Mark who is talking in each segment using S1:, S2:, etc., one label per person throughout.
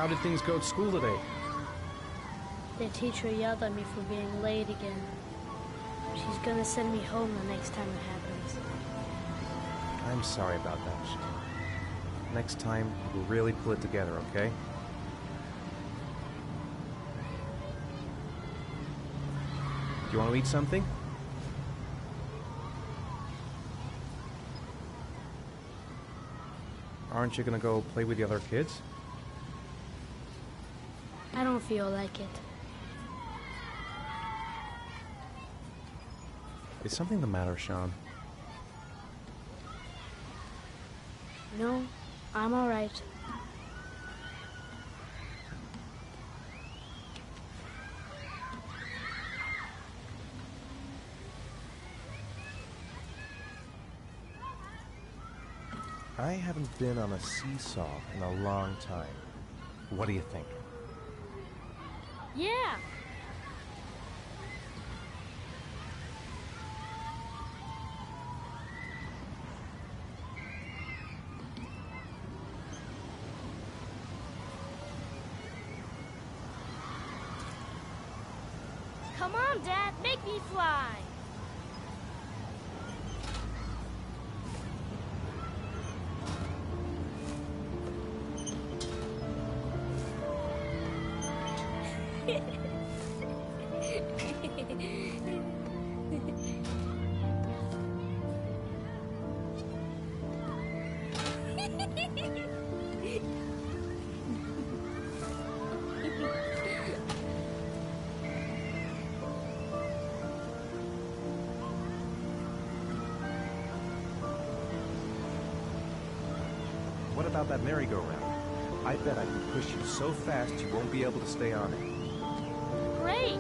S1: how did things go at school today?
S2: The teacher yelled at me for being late again. She's gonna send me home the next time it happens.
S1: I'm sorry about that, Sean. Next time, we'll really pull it together, okay? Do you want to eat something? Aren't you gonna go play with the other kids?
S2: I don't feel like it.
S1: Is something the matter, Sean?
S2: No, I'm alright.
S1: I haven't been on a seesaw in a long time. What do you think?
S2: Yeah! Come on, Dad, make me fly!
S1: What about that merry-go-round? I bet I can push you so fast you won't be able to stay on it.
S2: Great!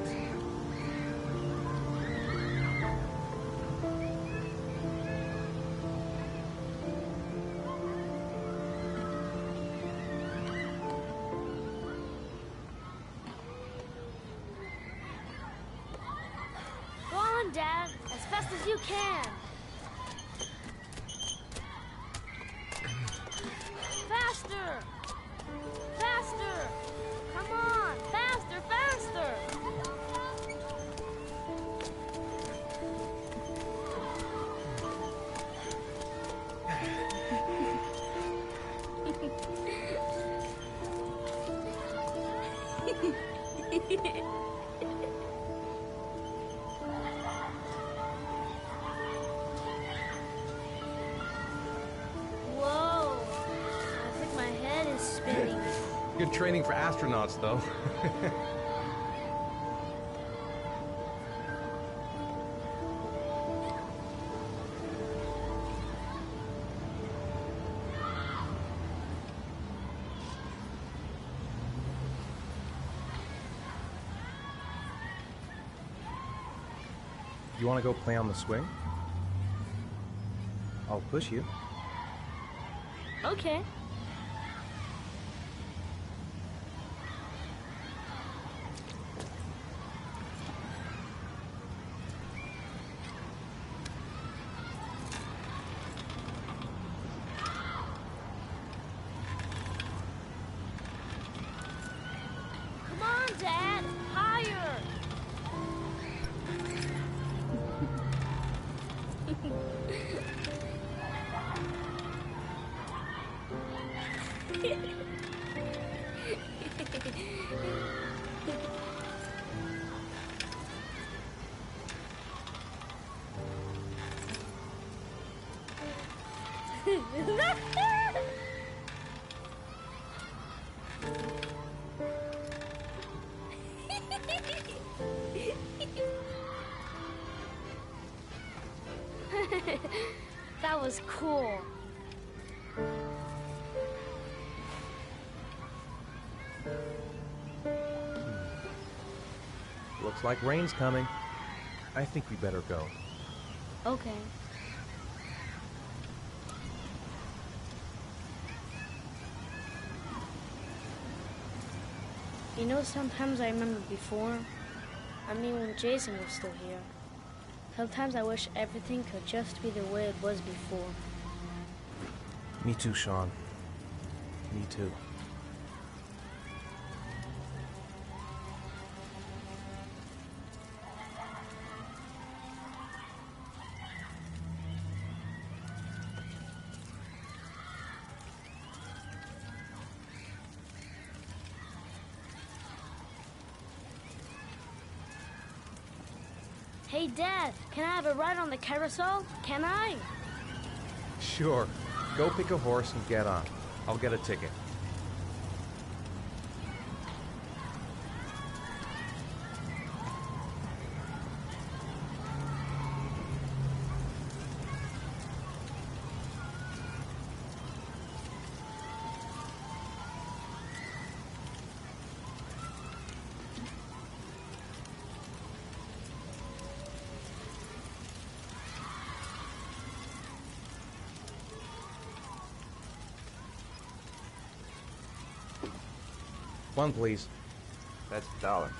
S2: Go on, Dad, as fast as you can. Faster! Faster! Come on! Faster, faster! Whoa! I think my head is spinning.
S1: Good training for astronauts, though. You want to go play on the swing? I'll push you.
S2: Okay. Come on, Dad! Higher! That was cool.
S1: Looks like rain's coming. I think we better go.
S2: Okay. You know, sometimes I remember before, I mean when Jason was still here. Sometimes I wish everything could just be the way it was before.
S1: Me too, Sean. Me too.
S2: Hey, Dad, can I have a ride on the carousel? Can I?
S1: Sure. Go pick a horse and get on. I'll get a ticket. One, please. That's $1.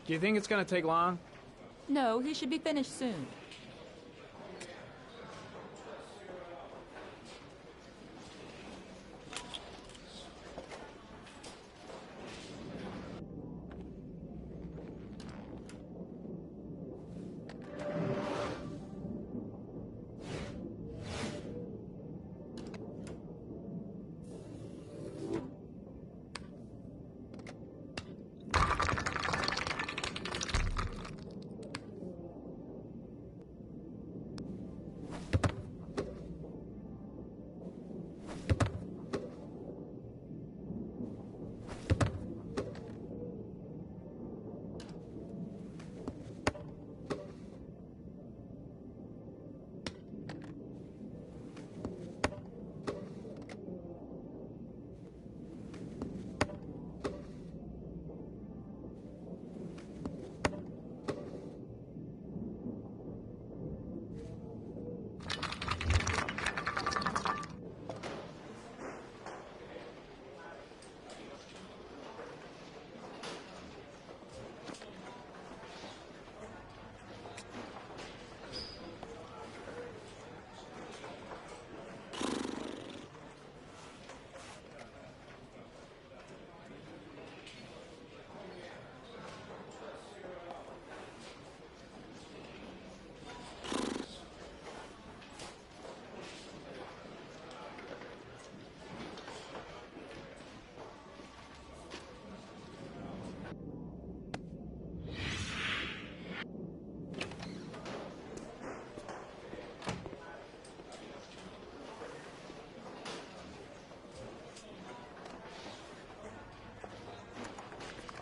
S3: Do you think it's gonna take long?
S4: No, he should be finished soon.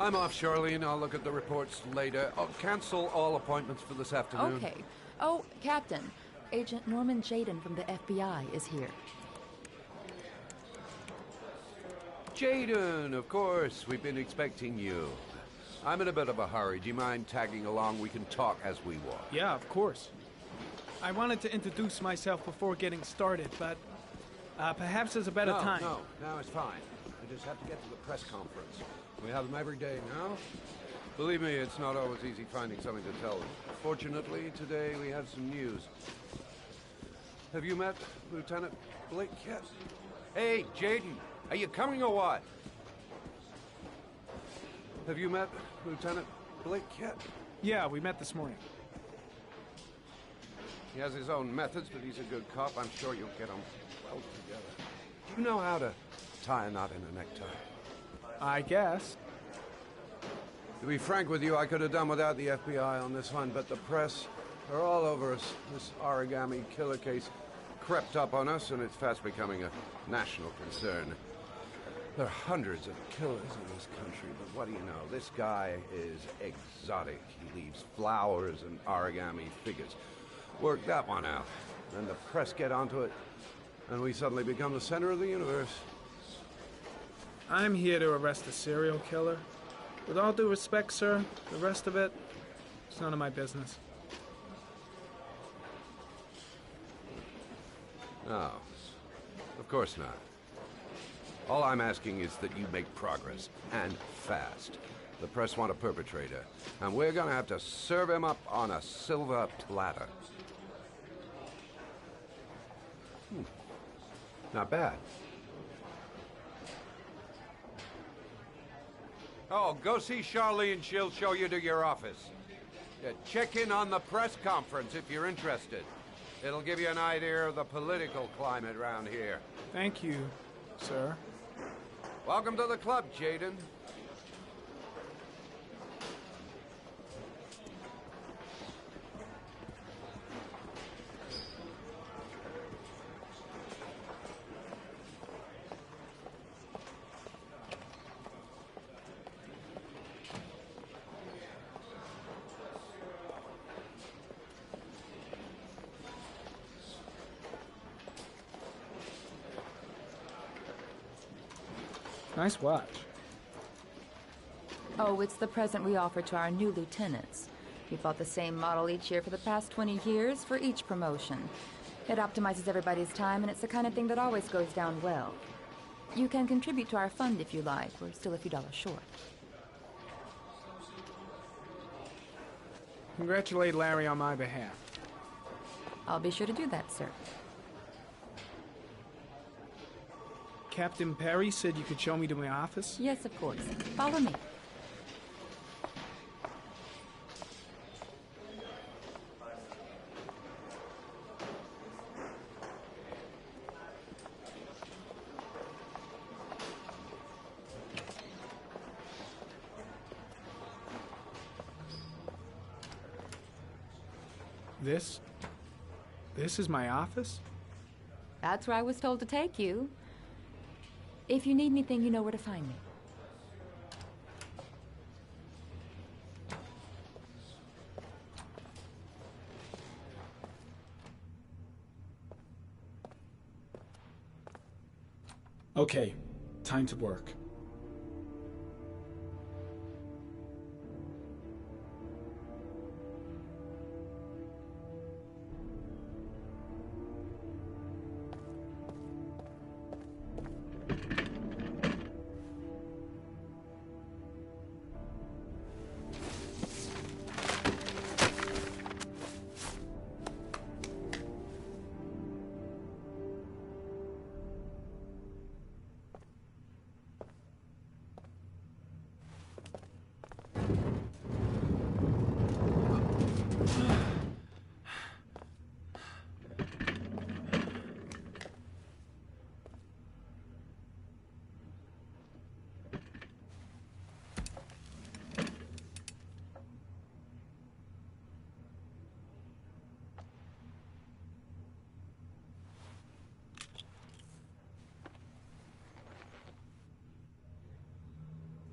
S3: I'm off, Charlene. I'll look at the reports later. I'll cancel all appointments for this afternoon.
S4: Okay. Oh, Captain. Agent Norman Jaden from the FBI is here.
S3: Jaden, of course. We've been expecting you. I'm in a bit of a hurry. Do you mind tagging along? We can talk as we walk.
S5: Yeah, of course. I wanted to introduce myself before getting started, but perhaps there's a better time.
S3: No, it's fine. I just have to get to the press conference. We have them every day now. Believe me, it's not always easy finding something to tell them. Fortunately, today we have some news. Have you met Lieutenant Blake yet? Hey, Jaden, are you coming or what? Have you met Lieutenant Blake yet?
S5: Yeah, we met this morning.
S3: He has his own methods, but he's a good cop. I'm sure you'll get them well together. Do you know how to tie a knot in a necktie?
S5: I guess.
S3: To be frank with you, I could have done without the FBI on this one, but the press are all over us. This origami killer case crept up on us, and it's fast becoming a national concern. There are hundreds of killers in this country, but what do you know? This guy is exotic. He leaves flowers and origami figures. Work that one out. Then the press get onto it, and we suddenly become the center of the universe.
S5: I'm here to arrest a serial killer. With all due respect, sir, the rest of it, it's none of my business.
S3: No, of course not. All I'm asking is that you make progress, and fast. The press want a perpetrator, and we're gonna have to serve him up on a silver platter. Not bad. Oh, go see Charlene. She'll show you to your office. Yeah, check in on the press conference if you're interested. It'll give you an idea of the political climate around here.
S5: Thank you, sir.
S3: Welcome to the club, Jaden.
S5: Nice watch.
S4: Oh, it's the present we offer to our new lieutenants. We bought the same model each year for the past 20 years for each promotion. It optimizes everybody's time, and it's the kind of thing that always goes down well. You can contribute to our fund if you like. We're still a few dollars short.
S5: Congratulate Larry on my behalf.
S4: I'll be sure to do that, sir.
S5: Captain Perry said you could show me to my office?
S4: Yes, of course. Follow me.
S5: This is my office?
S4: That's where I was told to take you. If you need anything, you know where to find me.
S5: Okay, time to work.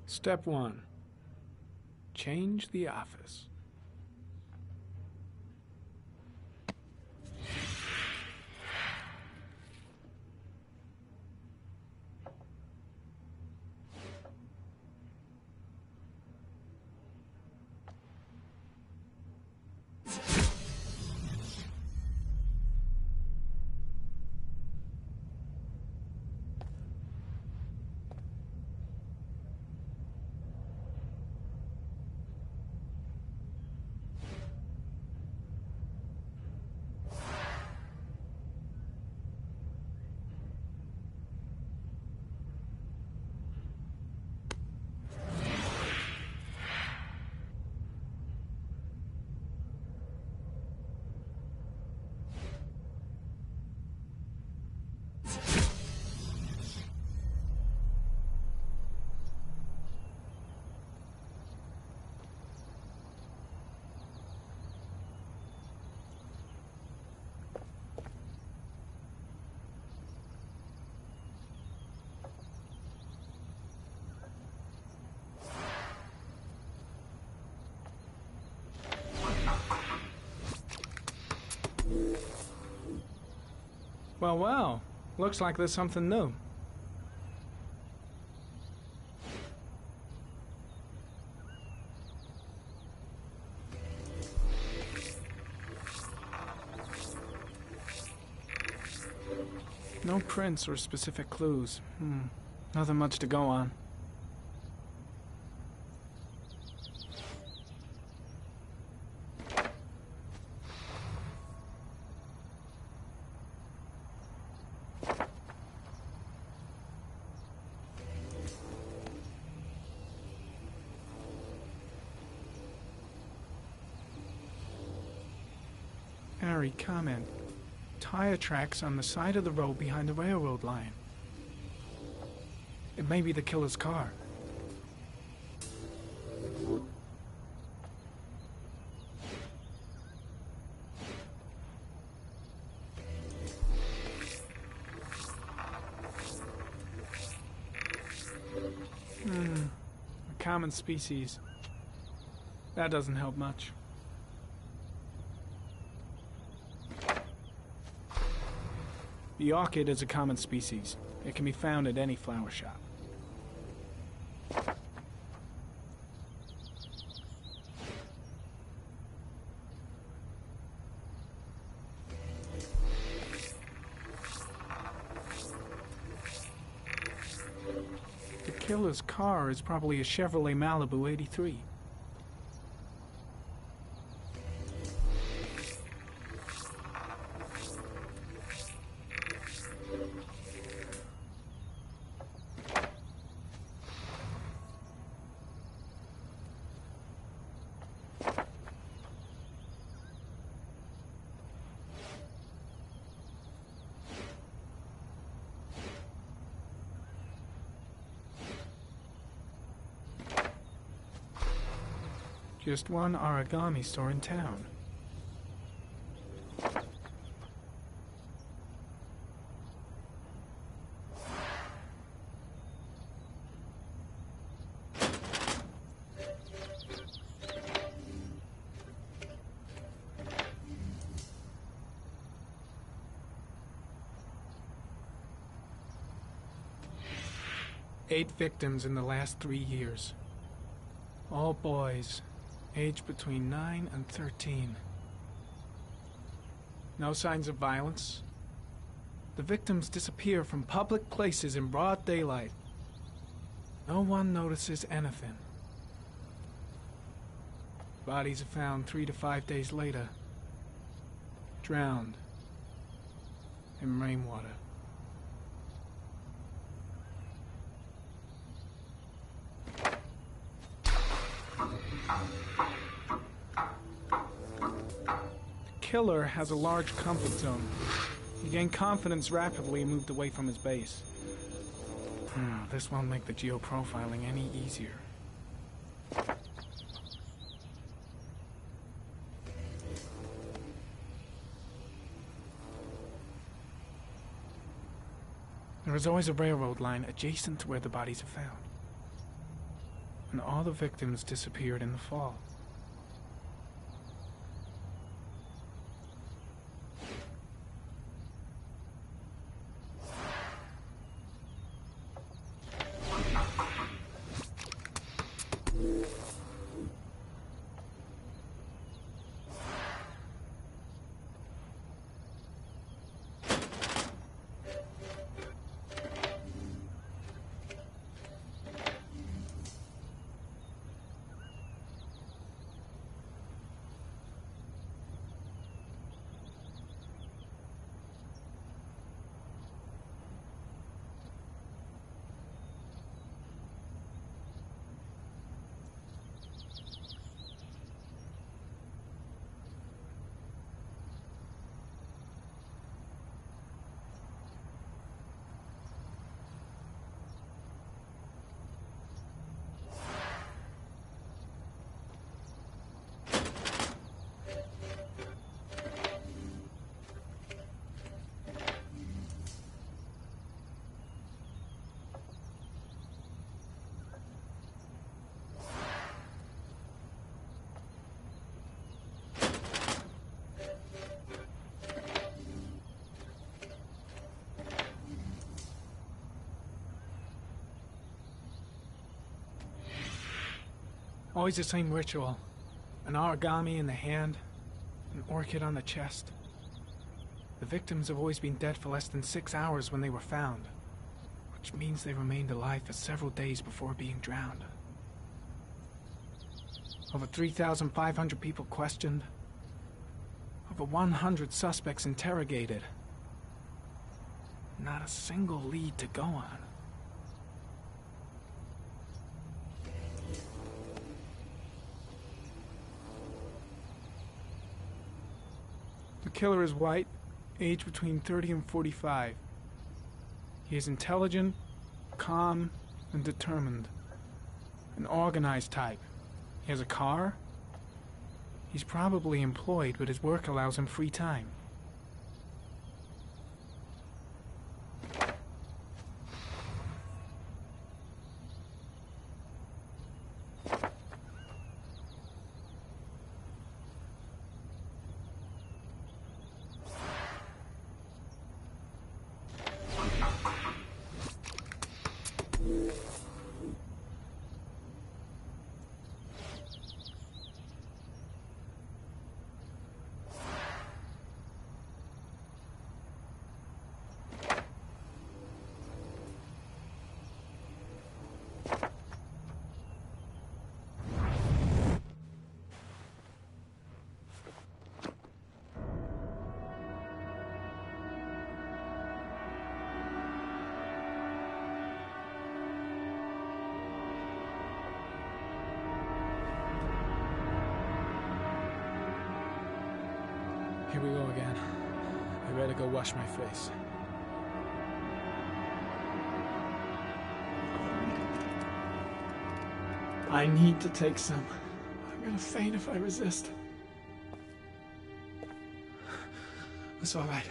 S5: Step 1. change the office. Well, well. Looks like there's something new. No prints or specific clues. Nothing much to go on. Harry, comment. Tire tracks on the side of the road behind the railroad line. It may be the killer's car. A common species. That doesn't help much. The orchid is a common species. It can be found at any flower shop. The killer's car is probably a Chevrolet Malibu 83. Just one origami store in town. Eight victims in the last 3 years. All boys. Aged between 9 and 13. No signs of violence. The victims disappear from public places in broad daylight. No one notices anything. Bodies are found 3 to 5 days later. Drowned in rainwater. The killer has a large comfort zone. He gained confidence rapidly and moved away from his base. This won't make the geoprofiling any easier. There is always a railroad line adjacent to where the bodies are found. and all the victims disappeared in the fall. Always the same ritual. An origami in the hand, an orchid on the chest. The victims have always been dead for less than 6 hours when they were found, which means they remained alive for several days before being drowned. Over 3,500 people questioned. Over 100 suspects interrogated. Not a single lead to go on. The killer is white, aged between 30 and 45. He is intelligent, calm, and determined. An organized type. He has a car. He's probably employed, but his work allows him free time. Here we go again. I better go wash my face. I need to take some. I'm gonna faint if I resist. It's all right.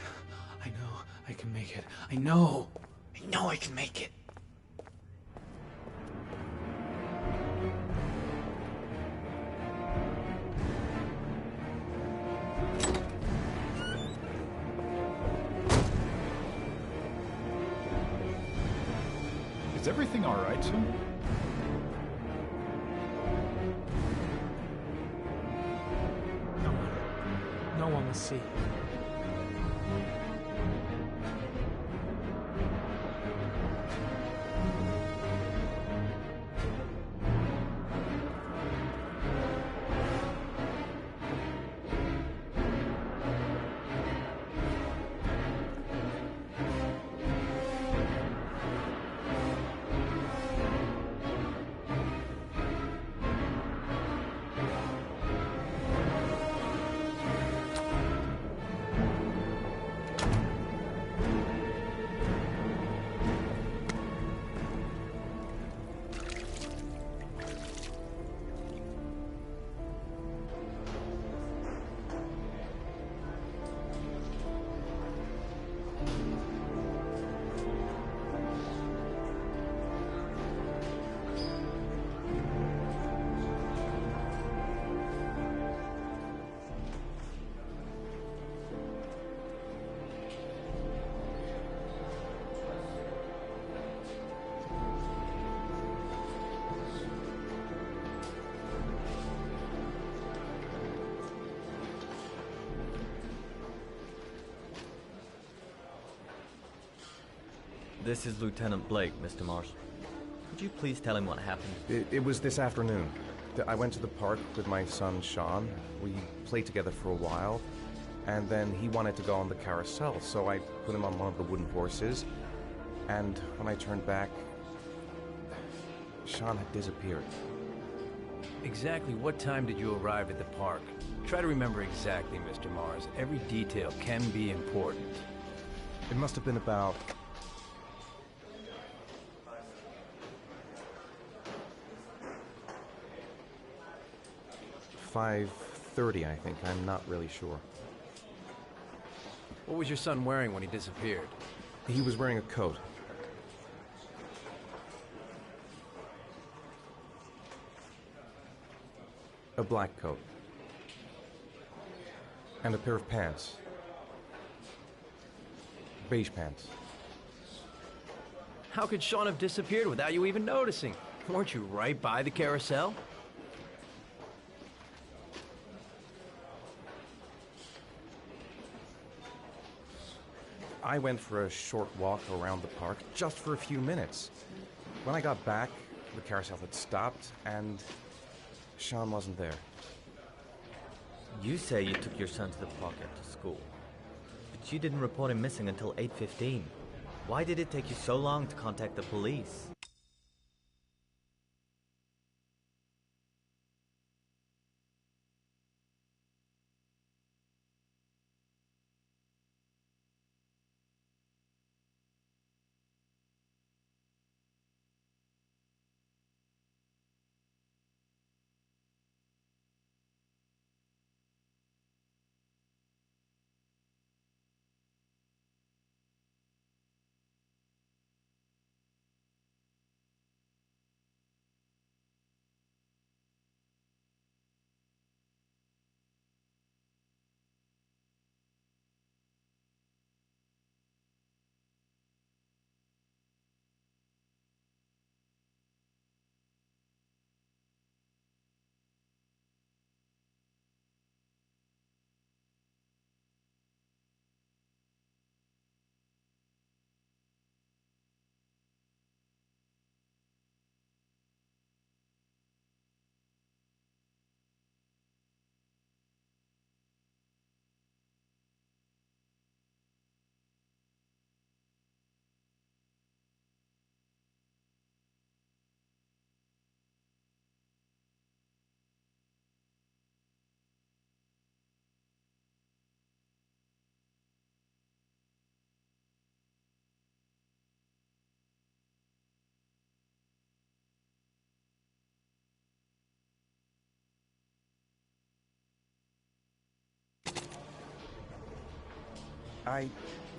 S5: I know I can make it. I know I can make it.
S6: Is everything all right, sir?
S5: No one will see.
S7: This is Lieutenant Blake, Mr. Mars. Could you please tell him what happened?
S1: It was this afternoon. I went to the park with my son, Sean. We played together for a while, and then he wanted to go on the carousel, so I put him on one of the wooden horses, and when I turned back, Sean had disappeared.
S8: Exactly what time did you arrive at the park? Try to remember exactly, Mr. Mars. Every detail can be important.
S1: It must have been about 5:30, I think. I'm not really sure.
S8: What was your son wearing when he disappeared?
S1: He was wearing a coat. A black coat. And a pair of pants. Beige pants.
S8: How could Sean have disappeared without you even noticing? Weren't you right by the carousel?
S1: I went for a short walk around the park, just for a few minutes. When I got back, the carousel had stopped, and Sean wasn't there.
S7: You say you took your son to the park after school, but you didn't report him missing until 8:15. Why did it take you so long to contact the police?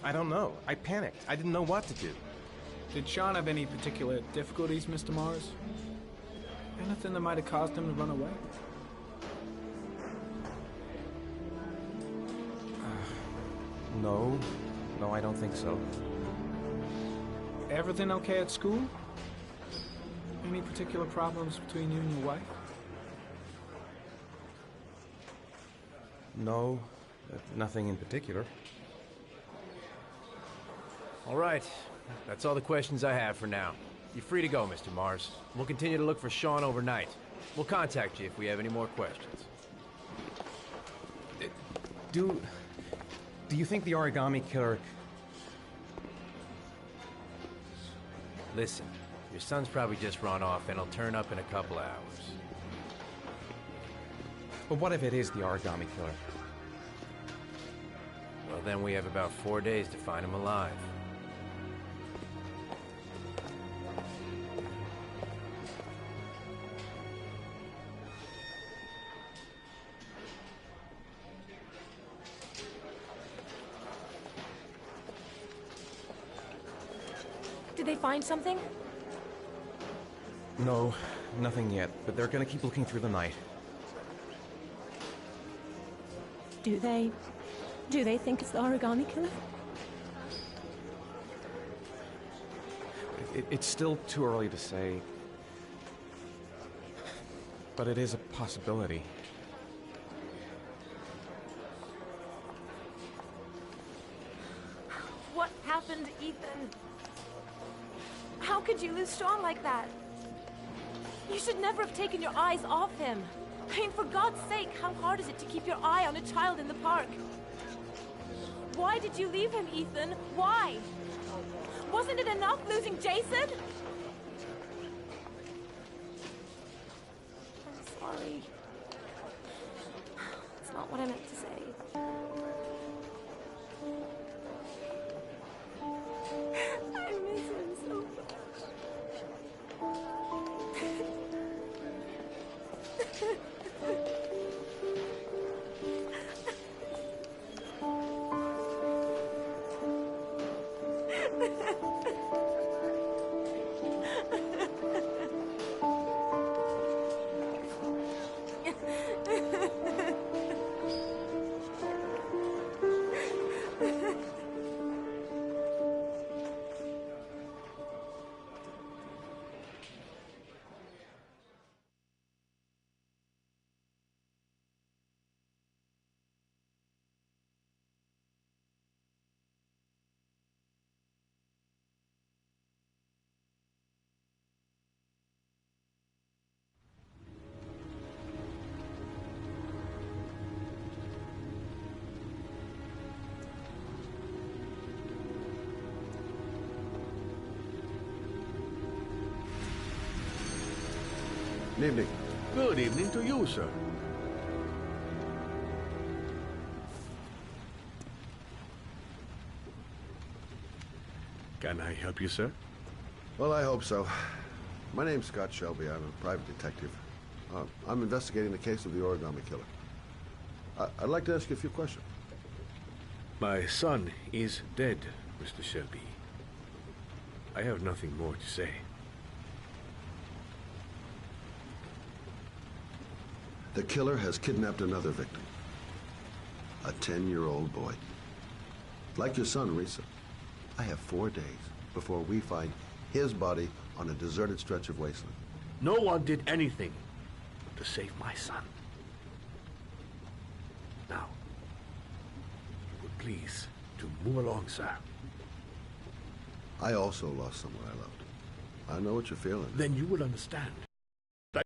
S1: I don't know. I panicked. I didn't know what to do.
S5: Did Sean have any particular difficulties, Mr. Mars? Anything that might have caused him to run away?
S1: No. No, I don't think so.
S5: Everything okay at school? Any particular problems between you and your wife?
S1: No, nothing in particular.
S8: All right. That's all the questions I have for now. You're free to go, Mr. Mars. We'll continue to look for Sean overnight. We'll contact you if we have any more questions.
S1: Do you think the origami killer...
S8: Listen, your son's probably just run off and he'll turn up in a couple of hours.
S1: But what if it is the origami killer?
S8: Well, then we have about 4 days to find him alive.
S9: Did they find something?
S1: No, nothing yet, but they're gonna keep looking through the night.
S9: Do they think it's the origami killer?
S1: It's still too early to say, but it is a possibility.
S9: What happened, Ethan? could you lose Sean like that? You should never have taken your eyes off him. I mean, for God's sake, how hard is it to keep your eye on a child in the park? Why did you leave him, Ethan? Why? Wasn't it enough losing Jason? I'm sorry. It's not what I meant to say. I miss him so
S3: Good evening.
S10: Good evening to you, sir. Can I help you, sir?
S3: Well, I hope so. My name's Scott Shelby. I'm a private detective. I'm investigating the case of the origami killer. I'd like to ask you a few questions.
S10: My son is dead, Mr. Shelby. I have nothing more to say.
S3: The killer has kidnapped another victim. A 10-year-old boy. Like your son, Risa. I have 4 days before we find his body on a deserted stretch of wasteland.
S10: No one did anything to save my son. Now, would please to move along, sir.
S3: I also lost someone I loved. I know what you're feeling.
S10: Then you will understand.